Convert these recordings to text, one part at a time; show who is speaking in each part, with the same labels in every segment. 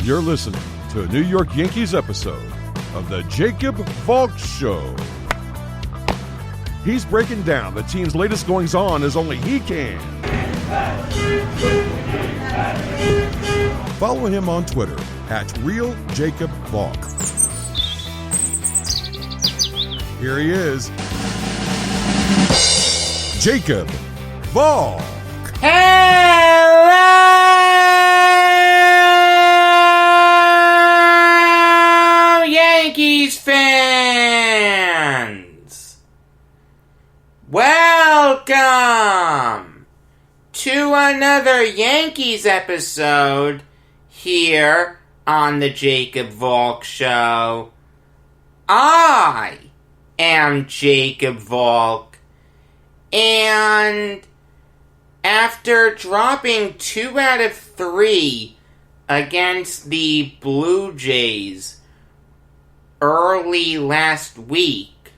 Speaker 1: You're listening to a New York Yankees episode of the Jacob Valk Show. He's breaking down the team's latest goings-on as only he can. Follow him on Twitter at RealJacobValk. Here he is, Jacob Valk.
Speaker 2: Hello, Yankees fans! Welcome to another Yankees episode here on the Jacob Valk Show. I am Jacob Valk, and after dropping 2 out of 3 against the Blue Jays early last week,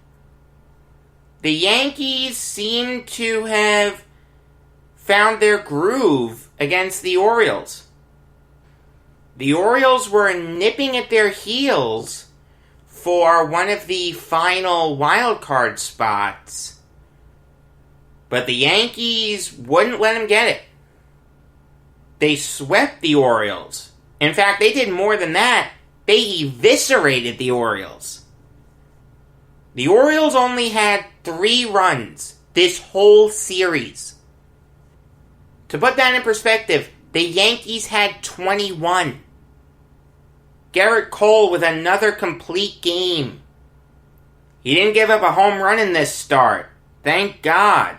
Speaker 2: the Yankees seem to have found their groove against the Orioles. The Orioles were nipping at their heels for one of the final wildcard spots, but the Yankees wouldn't let them get it. They swept the Orioles. In fact, they did more than that. They eviscerated the Orioles. The Orioles only had 3 runs this whole series. To put that in perspective, the Yankees had 21. Garrett Cole with another complete game. He didn't give up a home run in this start. Thank God.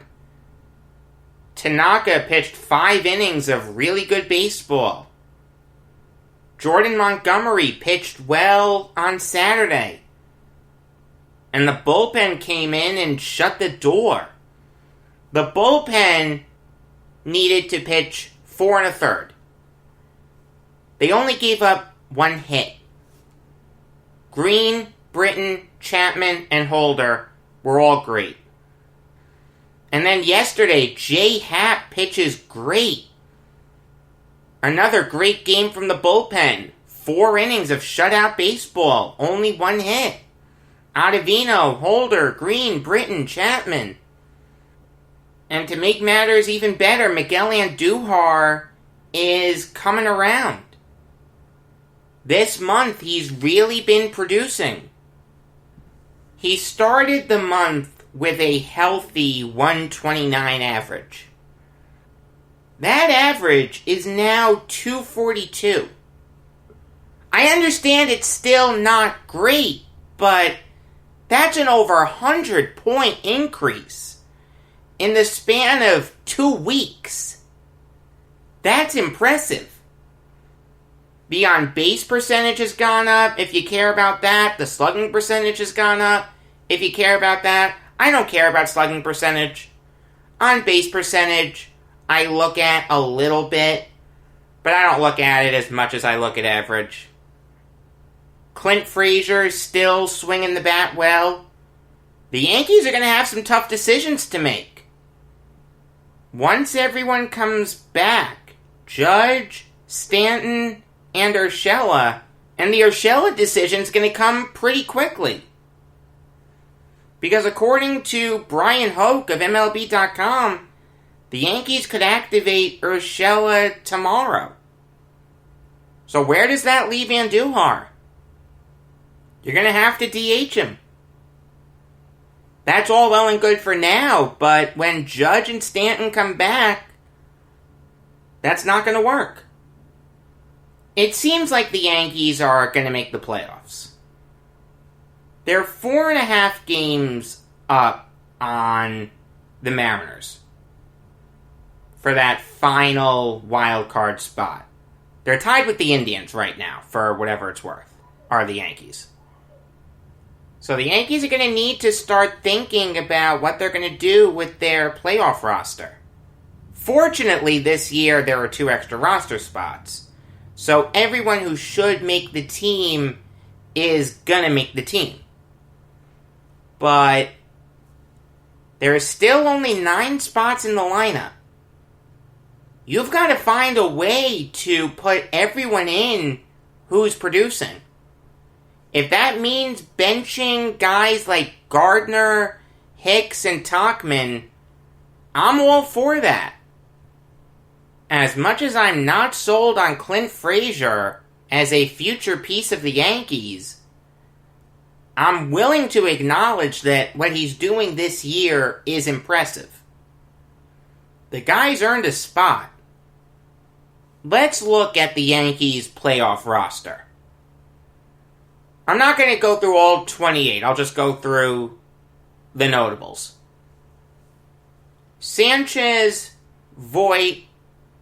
Speaker 2: Tanaka pitched 5 innings of really good baseball. Jordan Montgomery pitched well on Saturday. And the bullpen came in and shut the door. The bullpen needed to pitch 4 1/3. They only gave up 1 hit. Green, Britton, Chapman, and Holder were all great. And then yesterday, Jay Happ pitches great. Another great game from the bullpen. 4 innings of shutout baseball. Only 1 hit. Ottavino, Holder, Green, Britton, Chapman. And to make matters even better, Miguel Andujar is coming around. This month, he's really been producing. He started the month with a healthy 129 average. That average is now 242. I understand it's still not great, but that's an over 100-point increase in the span of 2 weeks. That's impressive. The on-base percentage has gone up, if you care about that. The slugging percentage has gone up, if you care about that. I don't care about slugging percentage. On-base percentage, I look at a little bit, but I don't look at it as much as I look at average. Clint Frazier's still swinging the bat well. The Yankees are going to have some tough decisions to make. Once everyone comes back, Judge, Stanton, and Urshela, and the Urshela decision's going to come pretty quickly. Because according to Brian Hoke of MLB.com, the Yankees could activate Urshela tomorrow. So where does that leave Andujar? You're going to have to DH him. That's all well and good for now, but when Judge and Stanton come back, that's not going to work. It seems like the Yankees are going to make the playoffs. They're 4.5 games up on the Mariners for that final wild card spot. They're tied with the Indians right now, for whatever it's worth, are the Yankees. So the Yankees are going to need to start thinking about what they're going to do with their playoff roster. Fortunately, this year there are 2 extra roster spots. So everyone who should make the team is going to make the team. But there are still only 9 spots in the lineup. You've got to find a way to put everyone in who's producing. If that means benching guys like Gardner, Hicks, and Tauchman, I'm all for that. As much as I'm not sold on Clint Frazier as a future piece of the Yankees, I'm willing to acknowledge that what he's doing this year is impressive. The guy's earned a spot. Let's look at the Yankees' playoff roster. I'm not going to go through all 28. I'll just go through the notables. Sanchez, Voit,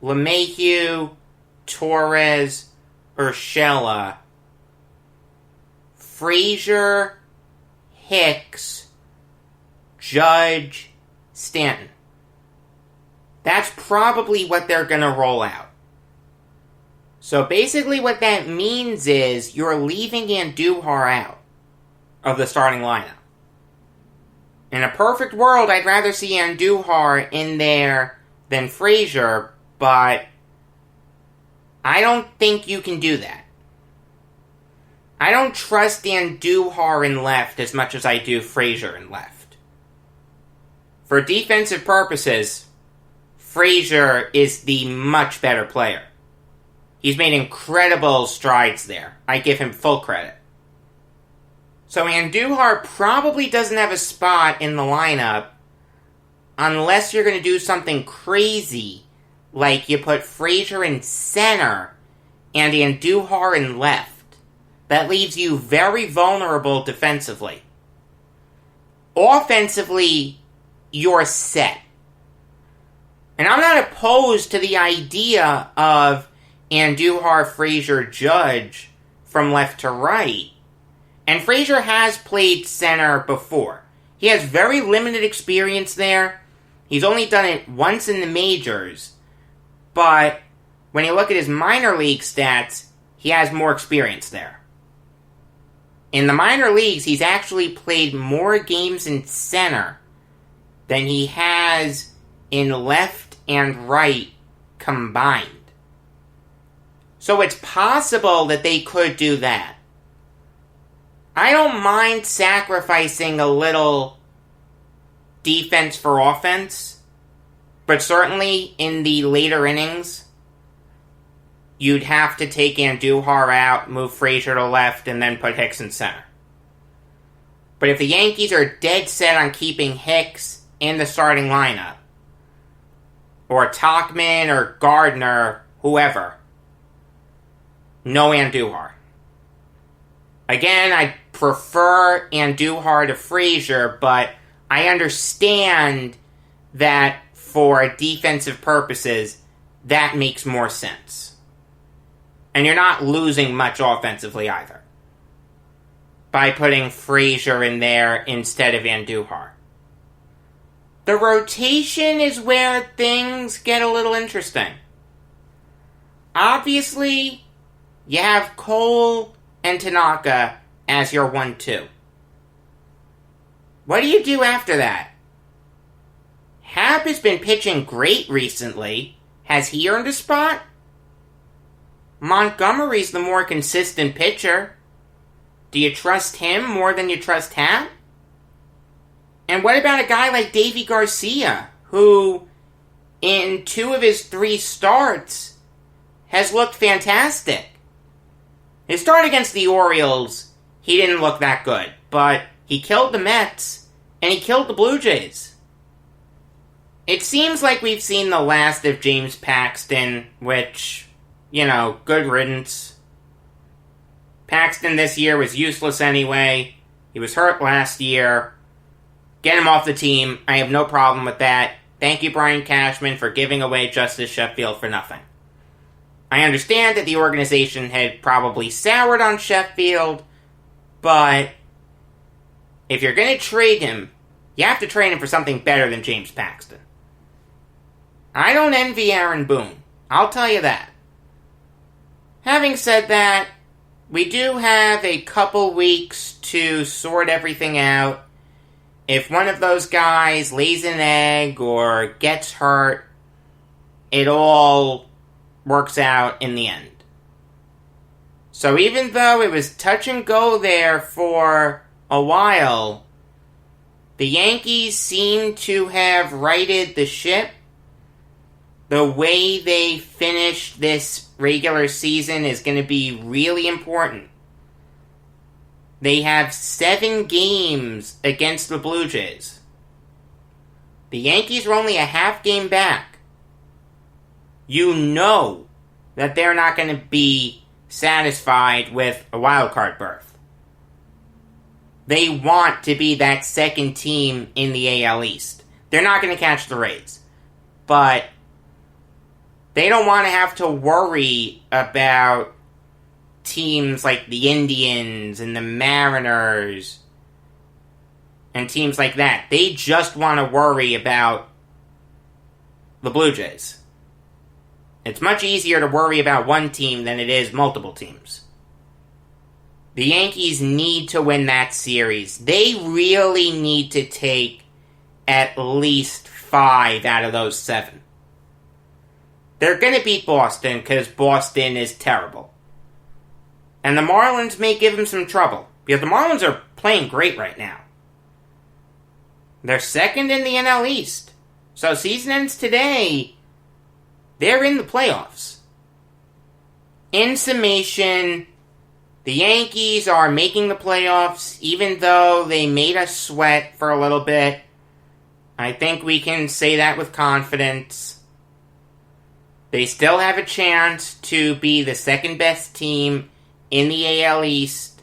Speaker 2: LeMahieu, Torres, Urshela, Frazier, Hicks, Judge, Stanton. That's probably what they're going to roll out. So basically what that means is you're leaving Andujar out of the starting lineup. In a perfect world, I'd rather see Andujar in there than Frazier, but I don't think you can do that. I don't trust Andujar in left as much as I do Frazier in left. For defensive purposes, Frazier is the much better player. He's made incredible strides there. I give him full credit. So Andujar probably doesn't have a spot in the lineup unless you're going to do something crazy, like you put Frazier in center and Andujar in left. That leaves you very vulnerable defensively. Offensively, you're set. And I'm not opposed to the idea of Andujar, Frazier, Judge from left to right. And Frazier has played center before. He has very limited experience there. He's only done it once in the majors. But when you look at his minor league stats, he has more experience there. In the minor leagues, he's actually played more games in center than he has in left and right combined. So it's possible that they could do that. I don't mind sacrificing a little defense for offense, but certainly in the later innings, you'd have to take Andujar out, move Frazier to left, and then put Hicks in center. But if the Yankees are dead set on keeping Hicks in the starting lineup, or Tauchman or Gardner, whoever, no Andujar. Again, I prefer Andujar to Frazier, but I understand that for defensive purposes, that makes more sense. And you're not losing much offensively either by putting Frazier in there instead of Andujar. The rotation is where things get a little interesting. Obviously, you have Cole and Tanaka as your 1-2. What do you do after that? Happ has been pitching great recently. Has he earned a spot? Montgomery's the more consistent pitcher. Do you trust him more than you trust Happ? And what about a guy like Davy Garcia, who, in 2 of his 3 starts, has looked fantastic? His start against the Orioles, he didn't look that good, but he killed the Mets, and he killed the Blue Jays. It seems like we've seen the last of James Paxton, which, good riddance. Paxton this year was useless anyway. He was hurt last year. Get him off the team. I have no problem with that. Thank you, Brian Cashman, for giving away Justice Sheffield for nothing. I understand that the organization had probably soured on Sheffield, but if you're going to trade him, you have to trade him for something better than James Paxton. I don't envy Aaron Boone. I'll tell you that. Having said that, we do have a couple weeks to sort everything out. If one of those guys lays an egg or gets hurt, it all works out in the end. So even though it was touch and go there for a while, the Yankees seem to have righted the ship. The way they finish this regular season is going to be really important. They have 7 games against the Blue Jays. The Yankees are only a half game back. You know that they're not going to be satisfied with a wild card berth. They want to be that second team in the AL East. They're not going to catch the Rays. But they don't want to have to worry about teams like the Indians and the Mariners and teams like that. They just want to worry about the Blue Jays. It's much easier to worry about one team than it is multiple teams. The Yankees need to win that series. They really need to take at least 5 out of those 7. They're going to beat Boston because Boston is terrible. And the Marlins may give them some trouble, because the Marlins are playing great right now. They're second in the NL East. So season ends today. They're in the playoffs. In summation, the Yankees are making the playoffs, even though they made us sweat for a little bit. I think we can say that with confidence. They still have a chance to be the second best team in the AL East.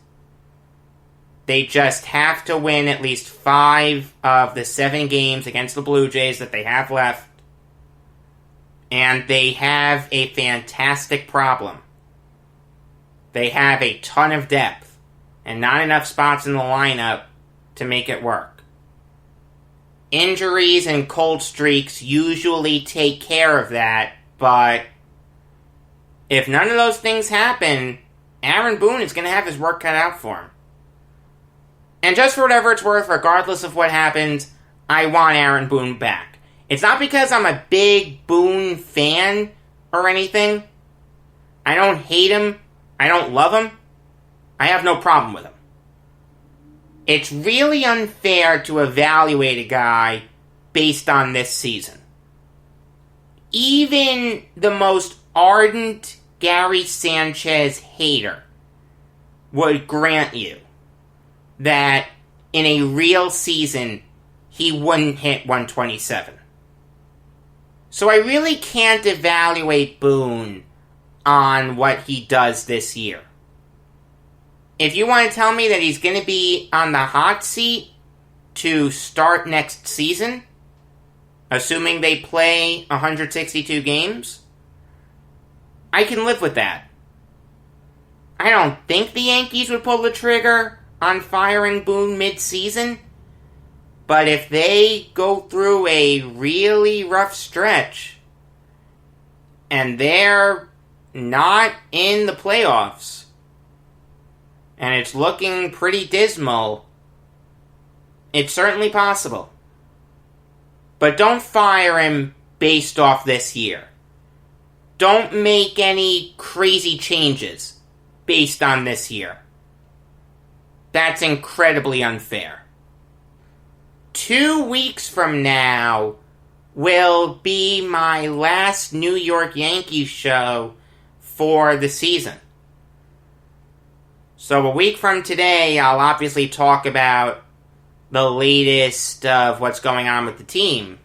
Speaker 2: They just have to win at least 5 of the 7 games against the Blue Jays that they have left. And they have a fantastic problem. They have a ton of depth and not enough spots in the lineup to make it work. Injuries and cold streaks usually take care of that, but if none of those things happen, Aaron Boone is going to have his work cut out for him. And just for whatever it's worth, regardless of what happens, I want Aaron Boone back. It's not because I'm a big Boone fan or anything. I don't hate him. I don't love him. I have no problem with him. It's really unfair to evaluate a guy based on this season. Even the most ardent Gary Sanchez hater would grant you that in a real season, he wouldn't hit 127. So I really can't evaluate Boone on what he does this year. If you want to tell me that he's going to be on the hot seat to start next season, assuming they play 162 games, I can live with that. I don't think the Yankees would pull the trigger on firing Boone mid-season, but if they go through a really rough stretch and they're not in the playoffs and it's looking pretty dismal, it's certainly possible. But don't fire him based off this year. Don't make any crazy changes based on this year. That's incredibly unfair. 2 weeks from now will be my last New York Yankees show for the season. So a week from today, I'll obviously talk about the latest of what's going on with the team.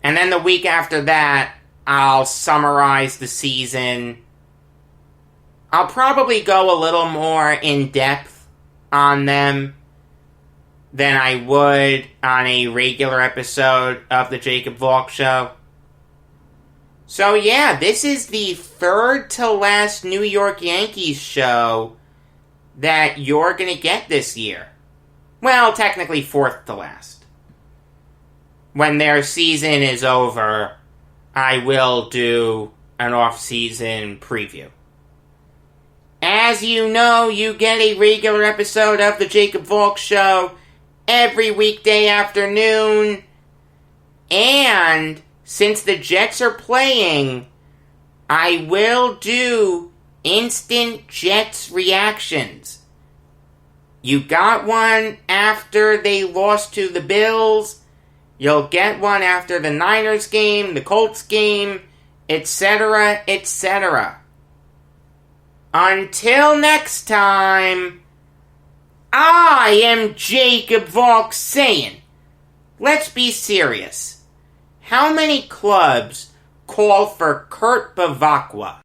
Speaker 2: And then the week after that, I'll summarize the season. I'll probably go a little more in depth on them than I would on a regular episode of the Jacob Valk Show. So yeah, this is the third to last New York Yankees show that you're going to get this year. Well, technically fourth to last. When their season is over, I will do an off-season preview. As you know, you get a regular episode of the Jacob Valk Show every weekday afternoon. And since the Jets are playing, I will do instant Jets reactions. You got one after they lost to the Bills. You'll get one after the Niners game, the Colts game, etc., etc. Until next time, I am Jacob Valk saying, let's be serious. How many clubs call for Kurt Bavakwa?